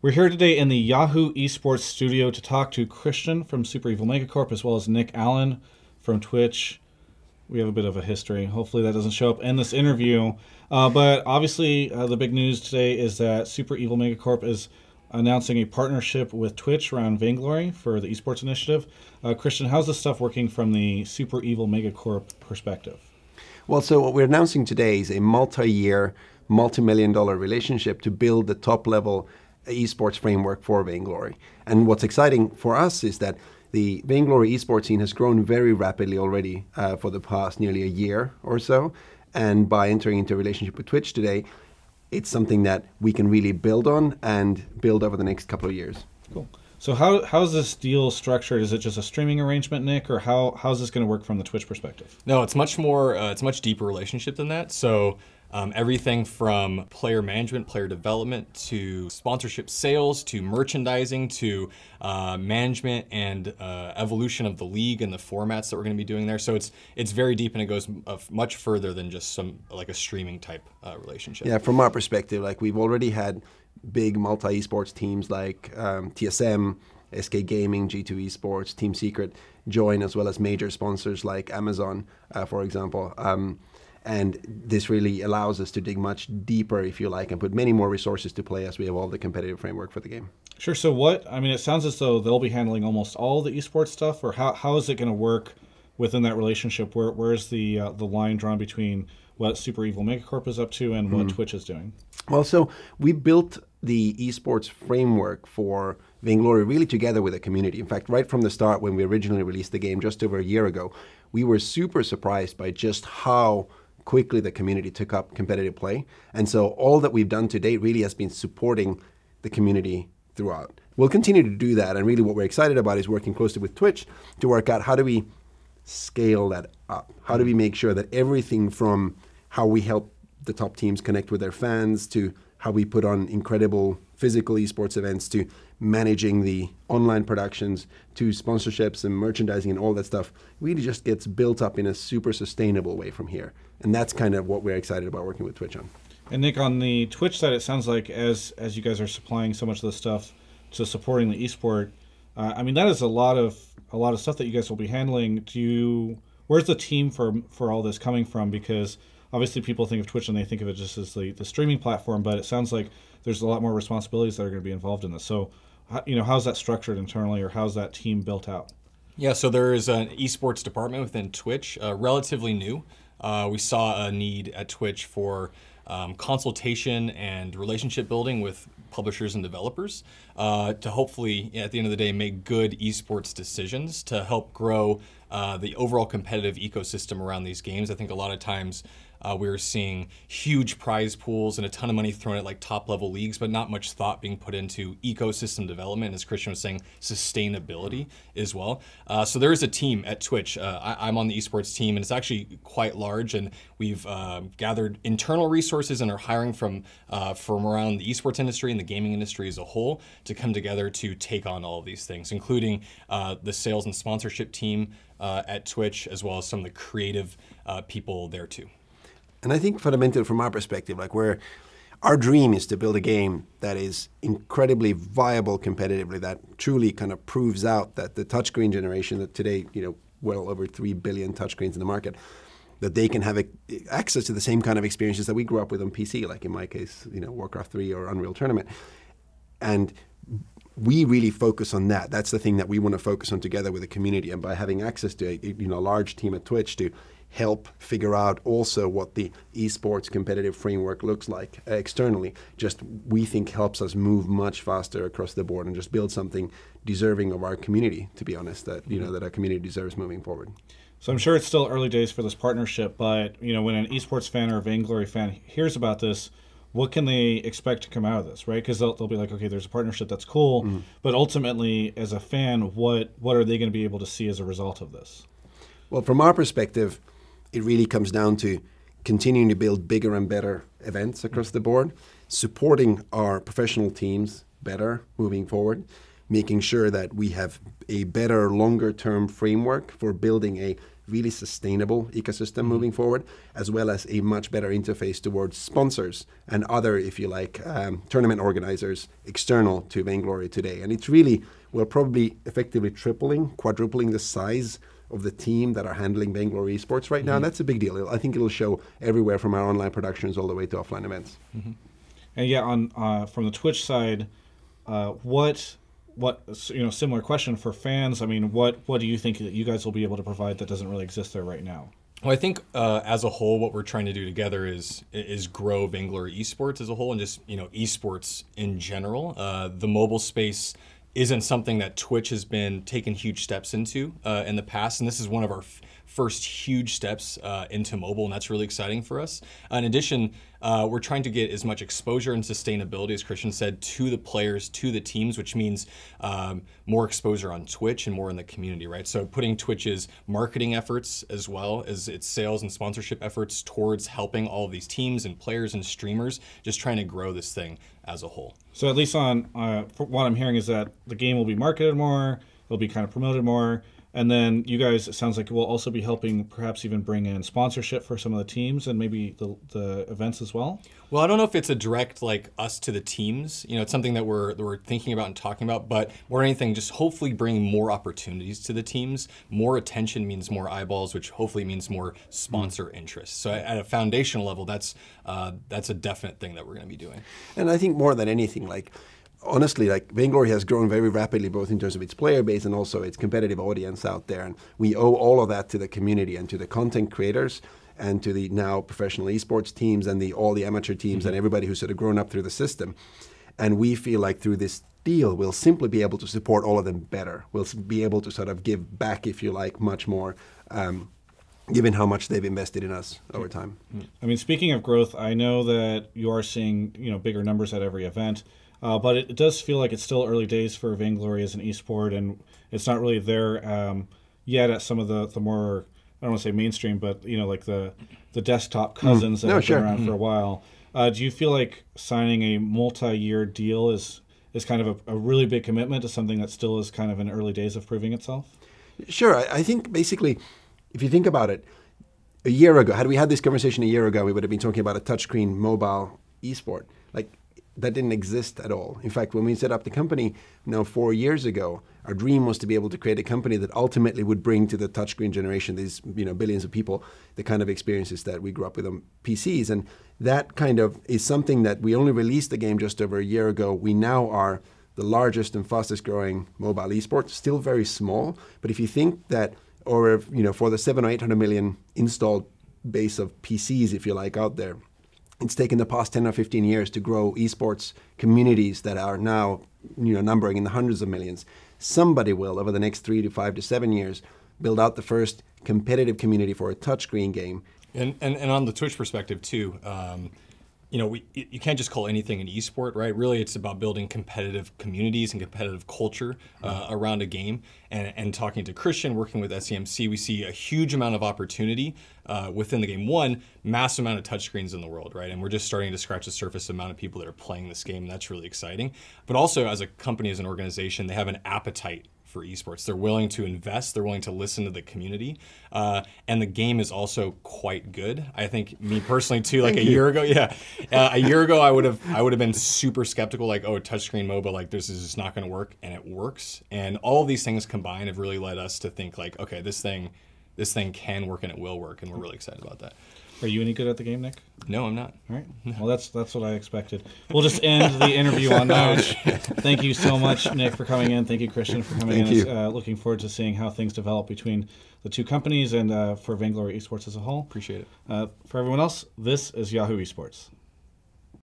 We're here today in the Yahoo eSports studio to talk to Kristian from Super Evil Megacorp, as well as Nick Allen from Twitch. We have a bit of a history. Hopefully that doesn't show up in this interview. But obviously the big news today is that Super Evil Megacorp is announcing a partnership with Twitch around Vainglory for the eSports initiative. Kristian, how's this stuff working from the Super Evil Megacorp perspective? Well, so what we're announcing today is a multi-year, multi-million-dollar relationship to build the top-level esports framework for Vainglory. And what's exciting for us is that the Vainglory esports scene has grown very rapidly already for the past nearly a year or so. And by entering into a relationship with Twitch today, it's something that we can really build on and build over the next couple of years. Cool. So how's this deal structured? Is it just a streaming arrangement, Nick, or how's this going to work from the Twitch perspective? No, it's much more. It's a much deeper relationship than that. So everything from player management, player development, to sponsorship sales, to merchandising, to management and evolution of the league and the formats that we're going to be doing there. So it's very deep, and it goes much further than just like a streaming type relationship. Yeah, from our perspective, like we've already had big multi-esports teams like TSM, SK Gaming, G2 Esports, Team Secret join, as well as major sponsors like Amazon, for example. And this really allows us to dig much deeper, if you like, and put many more resources to play as we evolve the competitive framework for the game. Sure. So it sounds as though they'll be handling almost all the esports stuff, or how is it going to work within that relationship? Where's the line drawn between what Super Evil Megacorp is up to and what Twitch is doing? Well, so we built the esports framework for Vainglory really together with the community. In fact, right from the start, when we originally released the game just over a year ago, we were super surprised by just how quickly the community took up competitive play. And so all that we've done to date really has been supporting the community throughout. We'll continue to do that, and really what we're excited about is working closely with Twitch to work out how do we scale that up? How do we make sure that everything from how we help the top teams connect with their fans, to how we put on incredible physical esports events, to managing the online productions, to sponsorships and merchandising and all that stuff, really just gets built up in a super sustainable way from here. And that's kind of what we're excited about working with Twitch on. And Nick, on the Twitch side, it sounds like as you guys are supplying so much of this stuff to supporting the esport, that is a lot of stuff that you guys will be handling. Where's the team for all this coming from? Because obviously people think of Twitch and they think of it just as the streaming platform, but it sounds like there's a lot more responsibilities that are going to be involved in this. So, how's that structured internally, or how's that team built out? Yeah, so there is an esports department within Twitch, relatively new. We saw a need at Twitch for consultation and relationship building with publishers and developers to hopefully, at the end of the day, make good esports decisions to help grow the overall competitive ecosystem around these games. I think a lot of times we're seeing huge prize pools and a ton of money thrown at like top-level leagues, but not much thought being put into ecosystem development, as Kristian was saying, sustainability as well. So there is a team at Twitch. I'm on the esports team, and it's actually quite large, and we've gathered internal resources and are hiring from around the esports industry and the gaming industry as a whole to come together to take on all of these things, including the sales and sponsorship team at Twitch, as well as some of the creative people there too. And I think fundamentally from our perspective, our dream is to build a game that is incredibly viable competitively, that truly kind of proves out that the touchscreen generation that today, well over 3 billion touchscreens in the market, that they can have access to the same kind of experiences that we grew up with on PC, like in my case, Warcraft 3 or Unreal Tournament. And we really focus on that. That's the thing that we want to focus on together with the community. And by having access to a large team at Twitch to help figure out also what the esports competitive framework looks like externally, we think helps us move much faster across the board and just build something deserving of our community, to be honest, that that our community deserves moving forward. So I'm sure it's still early days for this partnership, but when an esports fan or a Vainglory fan hears about this, what can they expect to come out of this, right? Because they'll be like, okay, there's a partnership that's cool, but ultimately, as a fan, what are they going to be able to see as a result of this? Well, from our perspective, it really comes down to continuing to build bigger and better events across the board, supporting our professional teams better moving forward, making sure that we have a better longer-term framework for building a really sustainable ecosystem moving forward, as well as a much better interface towards sponsors and other, if you like, tournament organizers external to Vainglory today. And it's really, we're probably effectively quadrupling the size of the team that are handling Vainglory eSports right now. And that's a big deal. I think it'll show everywhere from our online productions all the way to offline events. And yeah, on from the Twitch side, what similar question for fans. I mean, what do you think that you guys will be able to provide that doesn't really exist there right now? Well, I think as a whole, what we're trying to do together is grow Vainglory eSports as a whole, and just esports in general. The mobile space isn't something that Twitch has been taking huge steps into in the past, and this is one of our first huge steps into mobile, and that's really exciting for us. In addition, we're trying to get as much exposure and sustainability, as Kristian said, to the players, to the teams, which means more exposure on Twitch and more in the community, right? So putting Twitch's marketing efforts as well as its sales and sponsorship efforts towards helping all of these teams and players and streamers, just trying to grow this thing as a whole. So at least on what I'm hearing is that the game will be marketed more, it'll be kind of promoted more, and then you guys, it sounds like, will also be helping perhaps even bring in sponsorship for some of the teams and maybe the events as well? Well, I don't know if it's a direct, like, us to the teams. It's something that we're thinking about and talking about, but more than anything, just hopefully bringing more opportunities to the teams. More attention means more eyeballs, which hopefully means more sponsor interest. So at a foundational level, that's a definite thing that we're going to be doing. And I think more than anything, honestly, Vainglory has grown very rapidly, both in terms of its player base and also its competitive audience out there. And we owe all of that to the community and to the content creators and to the now professional esports teams and all the amateur teams and everybody who's sort of grown up through the system. And we feel like through this deal, we'll simply be able to support all of them better. We'll be able to sort of give back, if you like, much more, given how much they've invested in us over time. I mean, speaking of growth, I know that you are seeing bigger numbers at every event. But it does feel like it's still early days for Vainglory as an esport, and it's not really there yet at some of the more, I don't want to say mainstream, but like the desktop cousins that have been around for a while. Do you feel like signing a multi-year deal is kind of a really big commitment to something that still is kind of in early days of proving itself? Sure. I think basically, if you think about it, a year ago, had we had this conversation a year ago, we would have been talking about a touchscreen mobile esport. That didn't exist at all. In fact, when we set up the company 4 years ago, our dream was to be able to create a company that ultimately would bring to the touchscreen generation, these billions of people, the kind of experiences that we grew up with on PCs. And that kind of is something that we only released the game just over a year ago. We now are the largest and fastest growing mobile esport, still very small. But if you think that, or for the 700 or 800 million installed base of PCs, if you like, out there, it's taken the past 10 or 15 years to grow esports communities that are now, numbering in the hundreds of millions. Somebody will, over the next 3 to 5 to 7 years, build out the first competitive community for a touchscreen game. And on the Twitch perspective too, you can't just call anything an esport, right? Really, it's about building competitive communities and competitive culture around a game. And talking to Kristian, working with SEMC, we see a huge amount of opportunity within the game. One, massive amount of touchscreens in the world, right? And we're just starting to scratch the surface amount of people that are playing this game. And that's really exciting. But also, as a company, as an organization, they have an appetite for esports. They're willing to invest, they're willing to listen to the community, and the game is also quite good. I think, me personally too, a year ago, a year ago I would have been super skeptical, touchscreen MOBA, this is just not going to work, and it works. And all of these things combined have really led us to think okay, this thing can work and it will work, and we're really excited about that. Are you any good at the game, Nick? No, I'm not. All right. Well, that's what I expected. We'll just end the interview on that. Thank you so much, Nick, for coming in. Thank you, Kristian, for coming in. Thank you. Looking forward to seeing how things develop between the two companies and for Vainglory eSports as a whole. Appreciate it. For everyone else, this is Yahoo eSports.